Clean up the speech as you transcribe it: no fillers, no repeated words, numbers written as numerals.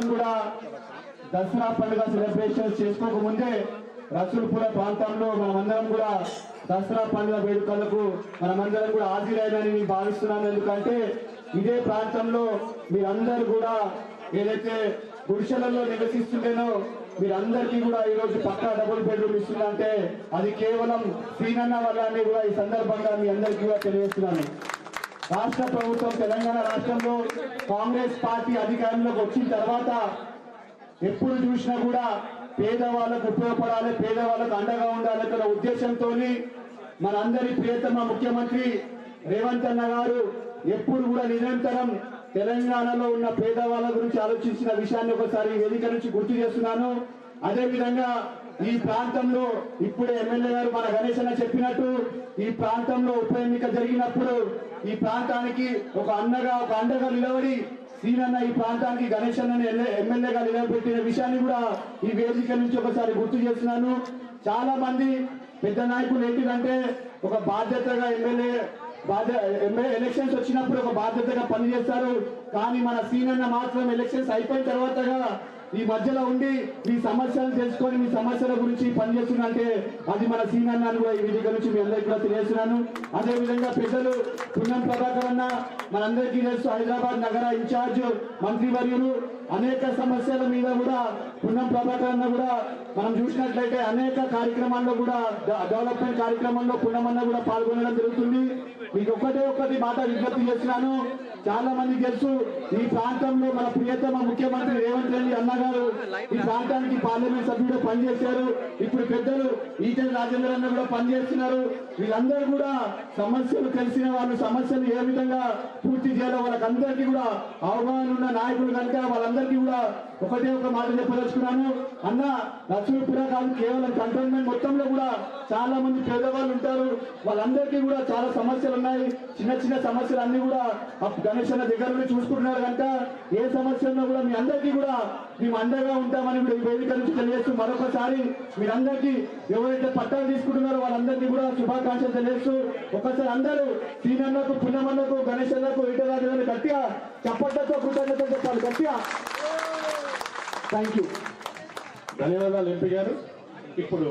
మనమందరం కూడా దసరా పండుగ సెలబ్రేషన్స్ చేసుకోకముందే రసూల్పుర ప్రాంతంలో మనమందరం కూడా దసరా పండుగ వేడుకలకు మనమందరం కూడా హాజరైనని నేను భావిస్తున్నాను. ఎందుకంటే ఇదే ప్రాంతంలో మీరందరూ కూడా ఏదైతే గుడిసెలలో నివసిస్తుంటేనో మీరందరికీ కూడా ఈరోజు పక్కా డబుల్ బెడ్రూమ్ ఇస్తుందంటే అది కేవలం సీనన్న వల్ల కూడా ఈ సందర్భంగా మీ అందరికీ కూడా తెలియజేస్తున్నాను. రాష్ట్ర ప్రభుత్వం తెలంగాణ రాష్ట్రంలో కాంగ్రెస్ పార్టీ అధికారంలోకి వచ్చిన తర్వాత ఎప్పుడు చూసినా కూడా పేదవాళ్ళకు ఉపయోగపడాలి, పేదవాళ్ళకు అండగా ఉండాలనే ఉద్దేశంతో మనందరి ప్రియతమ ముఖ్యమంత్రి రేవంత్ అన్న గారు ఎప్పుడు కూడా నిరంతరం తెలంగాణలో ఉన్న పేదవాళ్ళ గురించి ఆలోచించిన విషయాన్ని ఒకసారి వేదిక నుంచి గుర్తు చేస్తున్నాను. అదేవిధంగా ఈ ప్రాంతంలో ఇప్పుడే ఎమ్మెల్యే గారు మన గణేష్ అన్న చెప్పినట్టు ఈ ప్రాంతంలో ఉప ఎన్నిక జరిగినప్పుడు ఈ ప్రాంతానికి ఒక అండగా నిలబడి సీనన్న ఈ ప్రాంతానికి గణేష్ అన్నని ఎమ్మెల్యేగా నిలబెట్టిన విషయాన్ని కూడా ఈ వేదిక నుంచి ఒకసారి గుర్తు చేస్తున్నాను. చాలా మంది పెద్ద నాయకులు ఏంటిదంటే ఒక బాధ్యతగా ఎమ్మెల్యే ఎలక్షన్స్ వచ్చినప్పుడు ఒక బాధ్యతగా పనిచేస్తారు. కానీ మన సీనన్న మాత్రం ఎలక్షన్స్ అయిపోయిన తర్వాతగా ఈ మధ్యలో ఉండి మీ సమస్యలను తెలుసుకొని మీ సమస్యల గురించి పనిచేస్తున్నంటే అది మన సీనన్న అని కూడా ఈ వేదిక నుంచి మీ అందరికీ కూడా తెలియజేస్తున్నాను. అదేవిధంగా పెద్దలు పున్నం ప్రభాకర్ అన్న మనందరికీ తెలుసు, హైదరాబాద్ నగర ఇన్ఛార్జ్ మంత్రివర్యులు. అనేక సమస్యల మీద కూడా పున్నం ప్రభాకర్ అన్న కూడా మనం చూసినట్లయితే అనేక కార్యక్రమాల్లో కూడా డెవలప్మెంట్ కార్యక్రమంలో పున్నమన్న కూడా పాల్గొనడం జరుగుతుంది. మీకు ఒకటి మాట విజ్ఞప్తి చేస్తున్నాను. చాలా మందికి తెలుసు ఈ ప్రాంతంలో మన ప్రియతమ ముఖ్యమంత్రి రేవంత్ రెడ్డి అన్న గారు ఈ ప్రాంతానికి పార్లమెంట్ సభ్యుడు పనిచేశారు. ఇప్పుడు పెద్దలు ఈటెల రాజేందర్ అన్న కూడా పనిచేస్తున్నారు. వీళ్ళందరూ కూడా సమస్యలు తెలిసిన వాళ్ళు సమస్యలు ఏ విధంగా పూర్తి చేయాలో వాళ్ళకందరికీ కూడా అవగాహన ఉన్న నాయకులు కనుక వాళ్ళందరికీ కూడా ఒక మాట చెప్పదలుచుకున్నాను. అన్న రసూల్పుర కాదు, కేవలం కంటోన్మెంట్ మొత్తంలో కూడా చాలా మంది పేదవాళ్ళు ఉంటారు. వాళ్ళందరికీ కూడా చాలా సమస్యలు ఉన్నాయి. చిన్న సమస్యలు అన్ని కూడా గణేష్ అన్న దగ్గర నుండి చూసుకుంటున్నారు కనుక ఏ సమస్య ఉన్నా కూడా మీ అందరికీ కూడా మేము అండగా ఉంటామని కూడా ఈ వేదిక నుంచి తెలియజేస్తూ మరొకసారి మీరందరికీ ఎవరైతే పట్టాలు తీసుకుంటున్నారో వాళ్ళందరికీ కూడా శుభాకాంక్షలు తెలియజేస్తూ ఒకసారి అందరూ సీనన్నకు పున్నమన్నకు గణేష్ అన్నకు ఈటరాజు గారిని గట్టిగా చప్పట్లతో కృతజ్ఞతలు చెప్పాలి. గట్టిగా థ్యాంక్ యూ. ధన్యవాదాలు ఎంపీ గారు. ఇప్పుడు